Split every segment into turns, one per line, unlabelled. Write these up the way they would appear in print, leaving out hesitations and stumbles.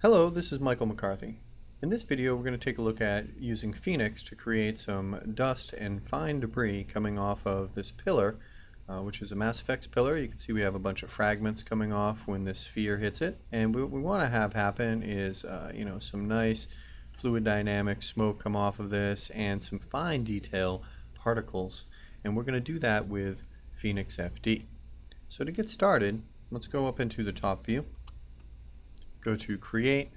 Hello, this is Michael McCarthy. In this video we're going to take a look at using Phoenix to create some dust and fine debris coming off of this pillar, which is a Mass Effects pillar. You can see we have a bunch of fragments coming off when this sphere hits it, and what we want to have happen is some nice fluid dynamic smoke come off of this and some fine detail particles, and we're going to do that with Phoenix FD. So to get started, let's go up into the top view. Go to Create,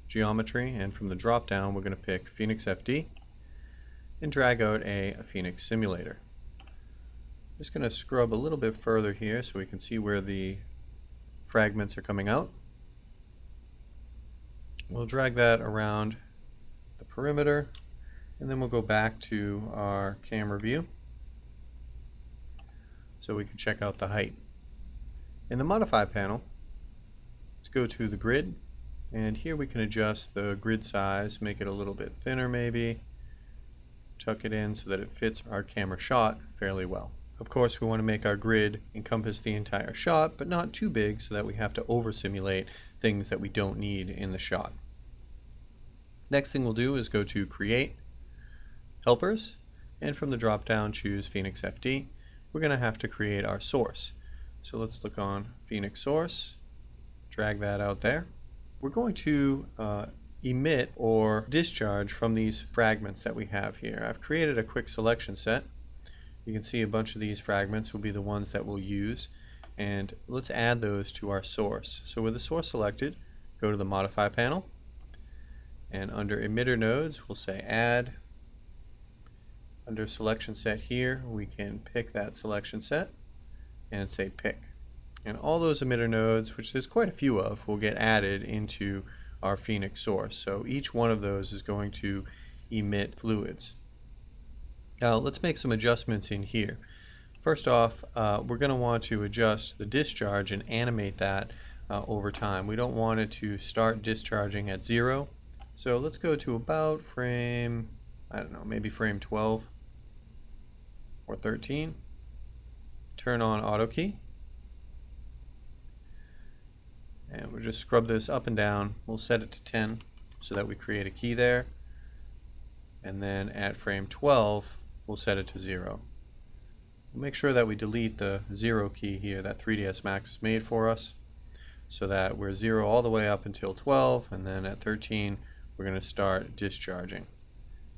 Geometry, and from the drop down we're going to pick Phoenix FD and drag out a Phoenix simulator. I'm just going to scrub a little bit further here so we can see where the fragments are coming out. We'll drag that around the perimeter, and then we'll go back to our camera view so we can check out the height. In the Modify panel, let's go to the grid, and here we can adjust the grid size, make it a little bit thinner maybe, tuck it in so that it fits our camera shot fairly well. Of course we want to make our grid encompass the entire shot, but not too big so that we have to over simulate things that we don't need in the shot. Next thing we'll do is go to Create, Helpers, and from the drop down choose Phoenix FD. We're going to have to create our source. So let's look on Phoenix Source, drag that out there. We're going to emit or discharge from these fragments that we have here. I've created a quick selection set. You can see a bunch of these fragments will be the ones that we'll use, and let's add those to our source. So with the source selected, go to the Modify panel, and under emitter nodes we'll say Add. Under selection set here we can pick that selection set and say Pick. And all those emitter nodes, which there's quite a few of, will get added into our Phoenix source. So each one of those is going to emit fluids. Now let's make some adjustments in here. First off, we're going to want to adjust the discharge and animate that over time. We don't want it to start discharging at 0. So let's go to about frame, I don't know, maybe frame 12 or 13. Turn on auto key. And we'll just scrub this up and down. We'll set it to 10 so that we create a key there. And then at frame 12, we'll set it to 0. We'll make sure that we delete the 0 key here that 3ds Max has made for us, so that we're 0 all the way up until 12, and then at 13 we're going to start discharging.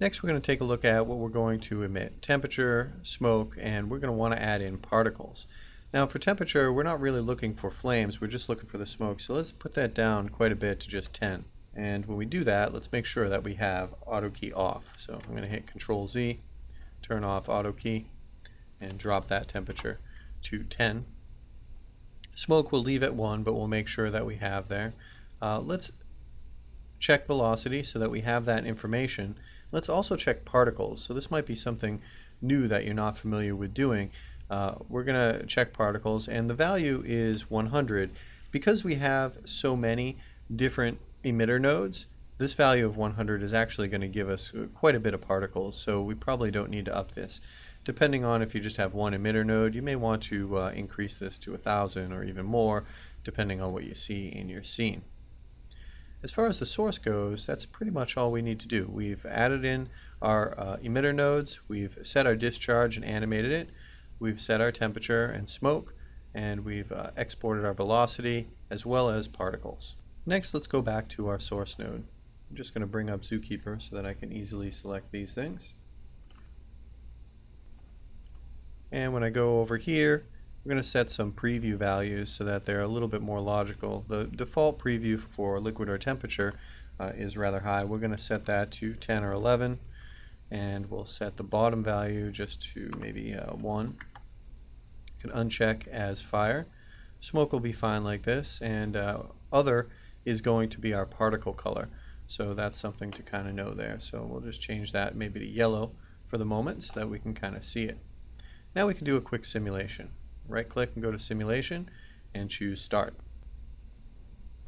Next we're going to take a look at what we're going to emit: temperature, smoke, and we're going to want to add in particles. Now for temperature, we're not really looking for flames, we're just looking for the smoke, so let's put that down quite a bit to just 10. And when we do that, let's make sure that we have auto key off. So I'm going to hit Control Z, turn off auto key, and drop that temperature to 10. Smoke we'll leave at 1, but we'll make sure that we have there. Let's check velocity so that we have that information. Let's also check particles. So this might be something new that you're not familiar with doing. We're going to check particles, and the value is 100. Because we have so many different emitter nodes, this value of 100 is actually going to give us quite a bit of particles, so we probably don't need to up this. Depending on if you just have one emitter node, you may want to increase this to 1,000 or even more, depending on what you see in your scene. As far as the source goes, that's pretty much all we need to do. We've added in our emitter nodes, we've set our discharge and animated it, we've set our temperature and smoke, and we've exported our velocity as well as particles. Next, let's go back to our source node. I'm just going to bring up Zookeeper so that I can easily select these things. And when I go over here, we're going to set some preview values so that they're a little bit more logical. The default preview for liquid or temperature is rather high. We're going to set that to 10 or 11, and we'll set the bottom value just to maybe 1. You can uncheck as fire. Smoke will be fine like this, and other is going to be our particle color. So that's something to kind of know there. So we'll just change that maybe to yellow for the moment so that we can kind of see it. Now we can do a quick simulation. Right click and go to Simulation and choose Start.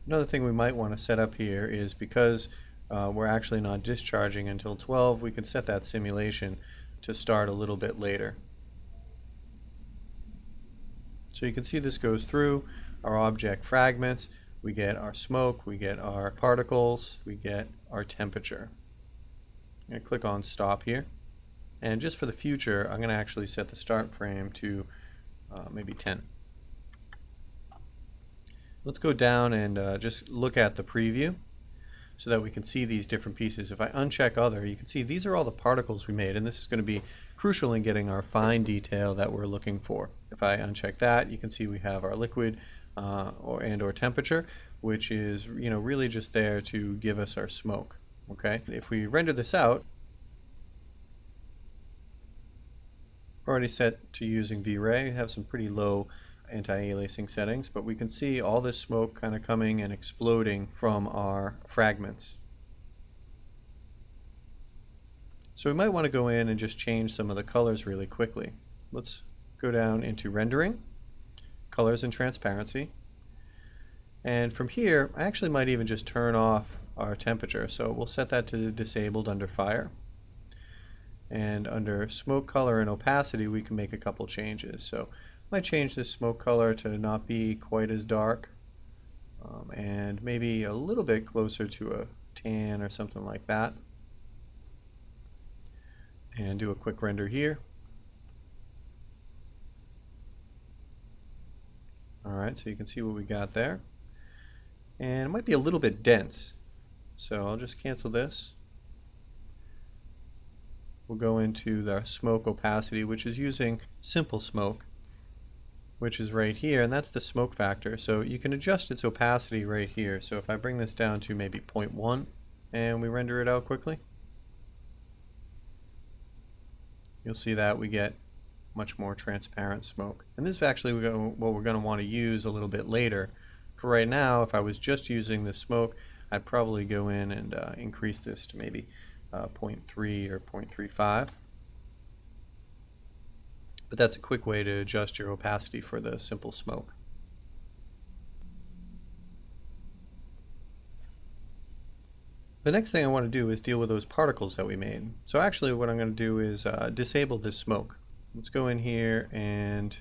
Another thing we might want to set up here is, because we're actually not discharging until 12, we can set that simulation to start a little bit later. So you can see this goes through our object fragments. we get our smoke, we get our particles, we get our temperature. I'm going to click on stop here. And just for the future, I'm going to actually set the start frame to maybe 10. Let's go down and just look at the preview so that we can see these different pieces. If I uncheck other, you can see these are all the particles we made, and this is going to be crucial in getting our fine detail that we're looking for. If I uncheck that, you can see we have our liquid or temperature, which is really just there to give us our smoke. Okay, if we render this out, already set to using V-Ray, have some pretty low anti-aliasing settings, but we can see all this smoke kind of coming and exploding from our fragments. So we might want to go in and just change some of the colors really quickly. Let's go down into rendering, colors and transparency, and from here I actually might even just turn off our temperature. So we'll set that to disabled under fire, and under smoke color and opacity we can make a couple changes. So might change this smoke color to not be quite as dark, and maybe a little bit closer to a tan or something like that, and do a quick render here. Alright, so you can see what we got there, and it might be a little bit dense, so I'll just cancel this. We'll go into the smoke opacity, which is using simple smoke, which is right here, and that's the smoke factor. So you can adjust its opacity right here. So if I bring this down to maybe 0.1 and we render it out quickly, you'll see that we get much more transparent smoke. And this is actually what we're going to want to use a little bit later. For right now, if I was just using the smoke, I'd probably go in and increase this to maybe 0.3 or 0.35. But that's a quick way to adjust your opacity for the simple smoke. The next thing I want to do is deal with those particles that we made. So actually what I'm going to do is disable this smoke. Let's go in here and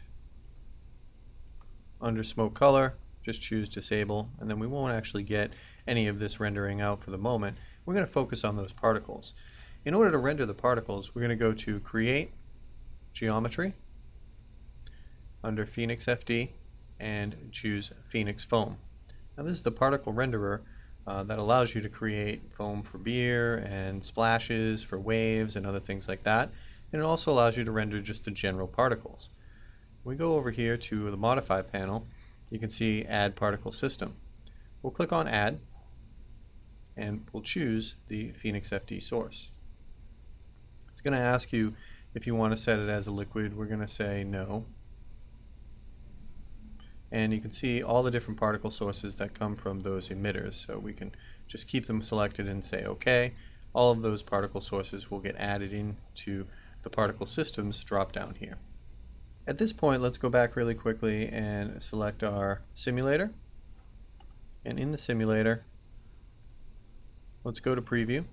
under smoke color, just choose disable, and then we won't actually get any of this rendering out for the moment. We're going to focus on those particles. In order to render the particles, we're going to go to Create, Geometry, under Phoenix FD, and choose Phoenix Foam. Now this is the particle renderer that allows you to create foam for beer and splashes for waves and other things like that. And it also allows you to render just the general particles. When we go over here to the Modify panel, you can see Add Particle System. We'll click on Add, and we'll choose the Phoenix FD source. It's going to ask you if you want to set it as a liquid. We're going to say no. And you can see all the different particle sources that come from those emitters. So we can just keep them selected and say OK. All of those particle sources will get added into the particle systems drop down here. At this point, let's go back really quickly and select our simulator. And in the simulator, let's go to preview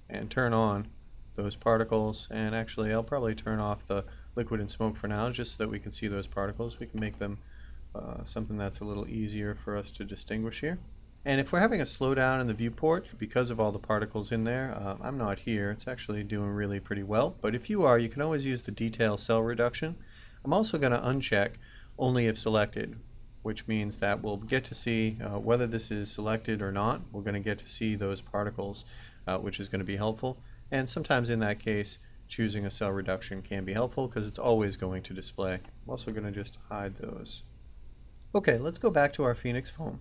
and turn on those particles. And actually, I'll probably turn off the liquid and smoke for now, just so that we can see those particles. We can make them something that's a little easier for us to distinguish here. And if we're having a slowdown in the viewport because of all the particles in there, I'm not here. It's actually doing really pretty well. But if you are, you can always use the detail cell reduction. I'm also going to uncheck only if selected, which means that we'll get to see whether this is selected or not. We're going to get to see those particles, which is going to be helpful. And sometimes in that case, choosing a cell reduction can be helpful because it's always going to display. I'm also going to just hide those. Okay, let's go back to our Phoenix Foam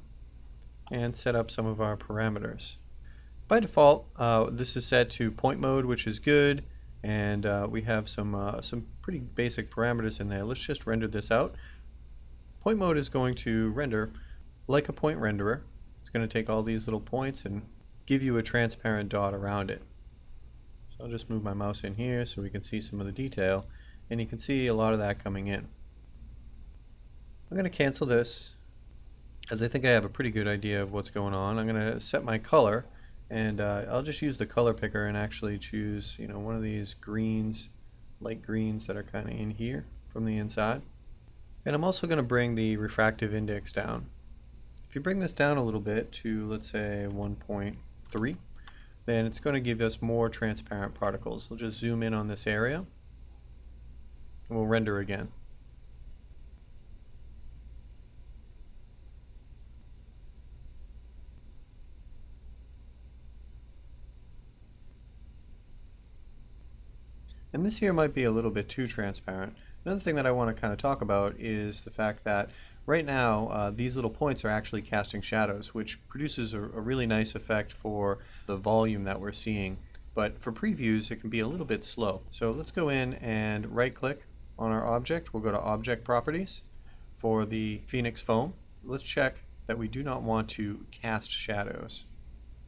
and set up some of our parameters. By default, this is set to point mode, which is good, and we have some pretty basic parameters in there. Let's just render this out. Point mode is going to render like a point renderer. It's going to take all these little points and give you a transparent dot around it. So I'll just move my mouse in here so we can see some of the detail, and you can see a lot of that coming in. I'm going to cancel this, as I think I have a pretty good idea of what's going on. I'm going to set my color, and I'll just use the color picker and actually choose, one of these greens, light greens that are kind of in here from the inside. And I'm also going to bring the refractive index down. If you bring this down a little bit to, let's say, 1.3, then it's going to give us more transparent particles. We'll just zoom in on this area, and we'll render again. And this here might be a little bit too transparent. Another thing that I want to kind of talk about is the fact that right now these little points are actually casting shadows, which produces a really nice effect for the volume that we're seeing. But for previews, it can be a little bit slow. So let's go in and right click on our object. We'll go to Object Properties for the Phoenix Foam. Let's check that we do not want to cast shadows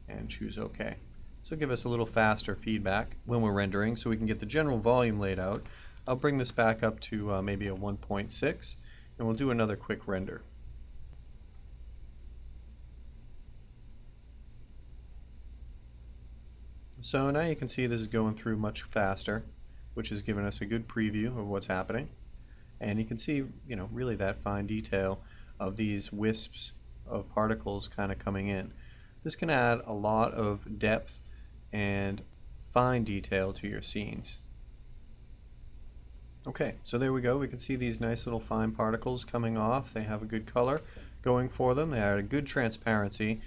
and choose OK. This will give us a little faster feedback when we're rendering so we can get the general volume laid out. I'll bring this back up to maybe a 1.6 and we'll do another quick render. So now you can see this is going through much faster, which is giving us a good preview of what's happening. And you can see, really that fine detail of these wisps of particles kind of coming in. This can add a lot of depth and fine detail to your scenes. Okay, so there we go. We can see these nice little fine particles coming off. They have a good color going for them. They add a good transparency,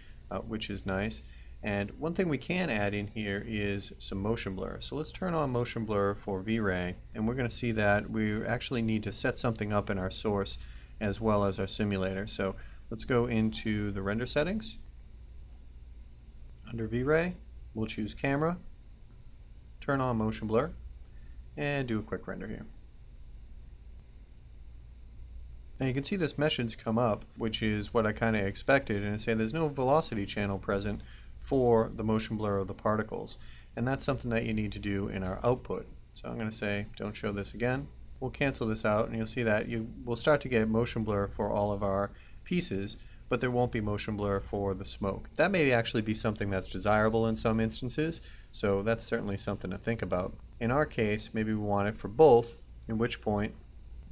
which is nice. And one thing we can add in here is some motion blur. So let's turn on motion blur for V-Ray, and we're going to see that we actually need to set something up in our source as well as our simulator. So let's go into the render settings. Under V-Ray, we'll choose camera, turn on motion blur, and do a quick render here. Now you can see this message come up, which is what I kind of expected, and it say there's no velocity channel present for the motion blur of the particles, and that's something that you need to do in our output. So I'm going to say don't show this again. We'll cancel this out, and you'll see that you will start to get motion blur for all of our pieces, but there won't be motion blur for the smoke. That may actually be something that's desirable in some instances, so that's certainly something to think about. In our case, maybe we want it for both, in which point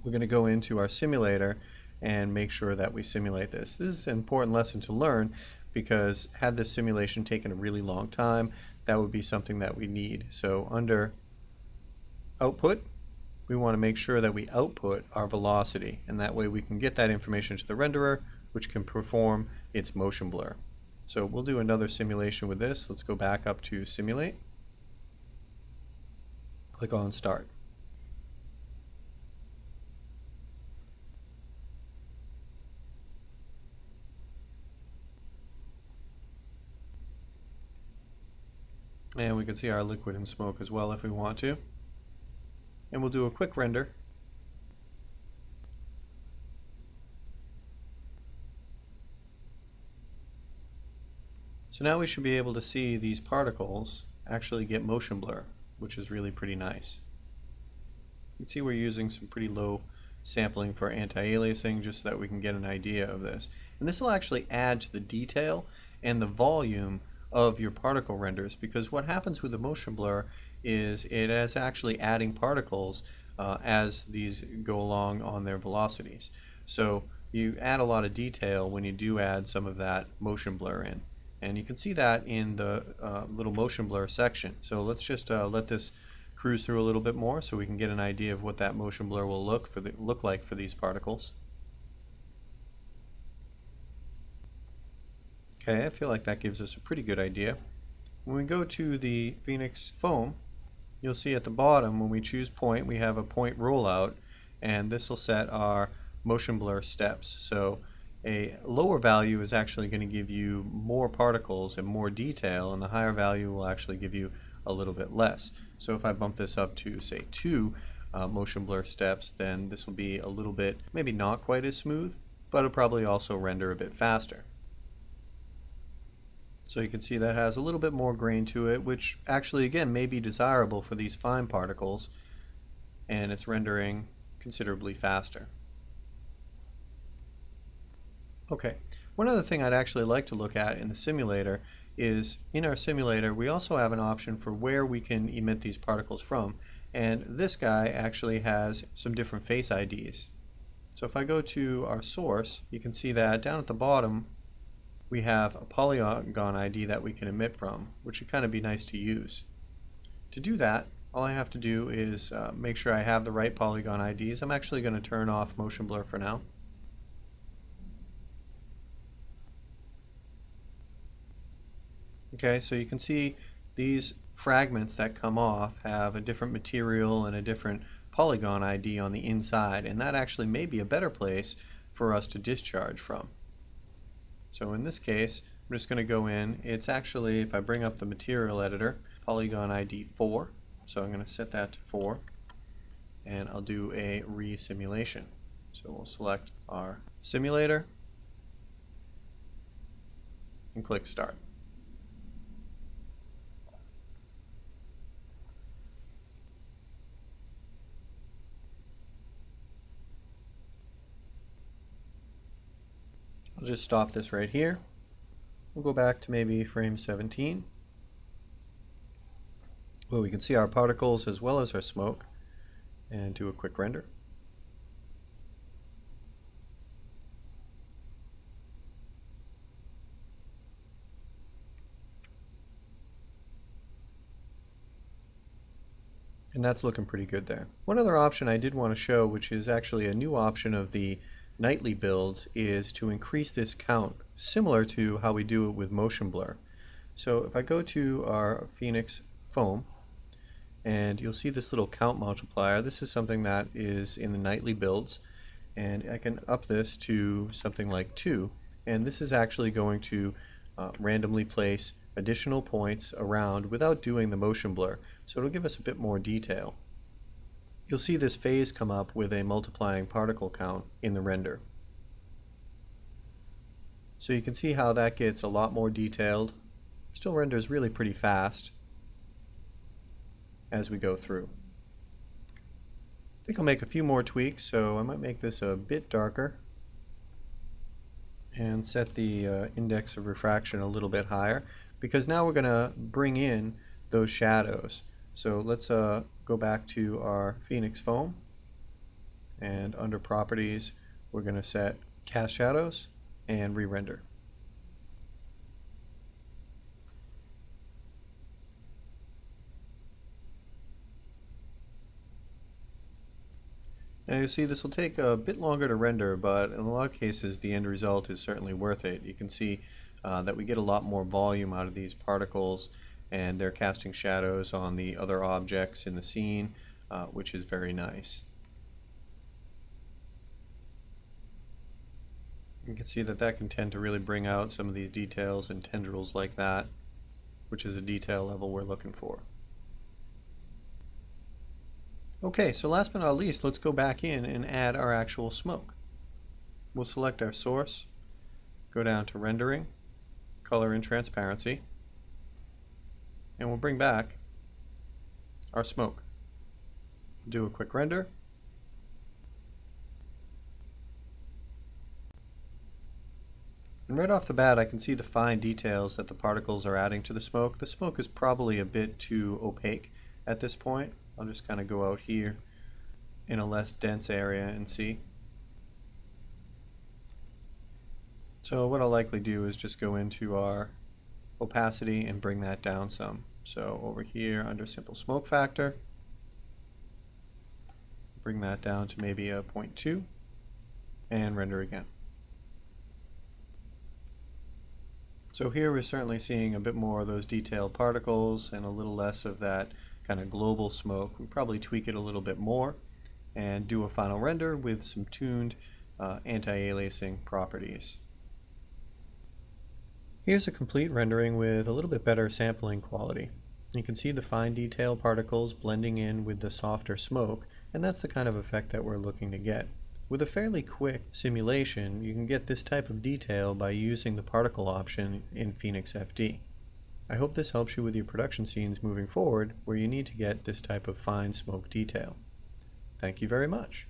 we're going to go into our simulator and make sure that we simulate this. This is an important lesson to learn because had this simulation taken a really long time, that would be something that we need. So under output, we want to make sure that we output our velocity, and that way we can get that information to the renderer, which can perform its motion blur. So we'll do another simulation with this. Let's go back up to simulate. Click on start. And we can see our liquid and smoke as well if we want to. And we'll do a quick render. So now we should be able to see these particles actually get motion blur, which is really pretty nice. You can see we're using some pretty low sampling for anti-aliasing just so that we can get an idea of this. And this will actually add to the detail and the volume of your particle renders, because what happens with the motion blur is it is actually adding particles as these go along on their velocities. So you add a lot of detail when you do add some of that motion blur in. And you can see that in the little motion blur section. So let's just let this cruise through a little bit more so we can get an idea of what that motion blur will look like for these particles. Okay, I feel like that gives us a pretty good idea. When we go to the Phoenix Foam, you'll see at the bottom when we choose point, we have a point rollout, and this will set our motion blur steps. So a lower value is actually going to give you more particles and more detail, and the higher value will actually give you a little bit less. So if I bump this up to say 2 motion blur steps, then this will be a little bit, maybe not quite as smooth, but it'll probably also render a bit faster. So you can see that has a little bit more grain to it, which actually again may be desirable for these fine particles, and it's rendering considerably faster. Okay, one other thing I'd actually like to look at in the simulator is in our simulator we also have an option for where we can emit these particles from, and this guy actually has some different face IDs. So if I go to our source, you can see that down at the bottom we have a polygon ID that we can emit from, which would kind of be nice to use. To do that, all I have to do is make sure I have the right polygon IDs. I'm actually going to turn off motion blur for now. Okay, so you can see these fragments that come off have a different material and a different polygon ID on the inside, and that actually may be a better place for us to discharge from. So in this case, I'm just going to go in. It's actually, if I bring up the material editor, polygon ID 4. So I'm going to set that to 4, and I'll do a re-simulation. So we'll select our simulator and click Start. I'll just stop this right here. We'll go back to maybe frame 17, where we can see our particles as well as our smoke, and do a quick render. And that's looking pretty good there. One other option I did want to show, which is actually a new option of the nightly builds, is to increase this count, similar to how we do it with motion blur. So if I go to our Phoenix foam, and you'll see this little count multiplier. This is something that is in the nightly builds, and I can up this to something like 2, and this is actually going to randomly place additional points around without doing the motion blur, so it'll give us a bit more detail. You'll see this phase come up with a multiplying particle count in the render. So you can see how that gets a lot more detailed. Still renders really pretty fast as we go through. I think I'll make a few more tweaks, so I might make this a bit darker and set the index of refraction a little bit higher, because now we're going to bring in those shadows. So let's go back to our Phoenix foam, and under properties we're going to set cast shadows and re-render. Now you see this will take a bit longer to render, but in a lot of cases the end result is certainly worth it. You can see that we get a lot more volume out of these particles, and they're casting shadows on the other objects in the scene, which is very nice. You can see that that can tend to really bring out some of these details and tendrils like that, which is a detail level we're looking for. Okay, so last but not least, let's go back in and add our actual smoke. We'll select our source, go down to rendering, color and transparency, and we'll bring back our smoke. Do a quick render. And right off the bat I can see the fine details that the particles are adding to the smoke. The smoke is probably a bit too opaque at this point. I'll just kind of go out here in a less dense area and see. So what I'll likely do is just go into our opacity and bring that down some. So over here under simple smoke factor, bring that down to maybe a 0.2 and render again. So here we're certainly seeing a bit more of those detailed particles and a little less of that kind of global smoke. We probably tweak it a little bit more and do a final render with some tuned anti-aliasing properties. Here's a complete rendering with a little bit better sampling quality. You can see the fine detail particles blending in with the softer smoke, and that's the kind of effect that we're looking to get. With a fairly quick simulation, you can get this type of detail by using the particle option in Phoenix FD. I hope this helps you with your production scenes moving forward, where you need to get this type of fine smoke detail. Thank you very much.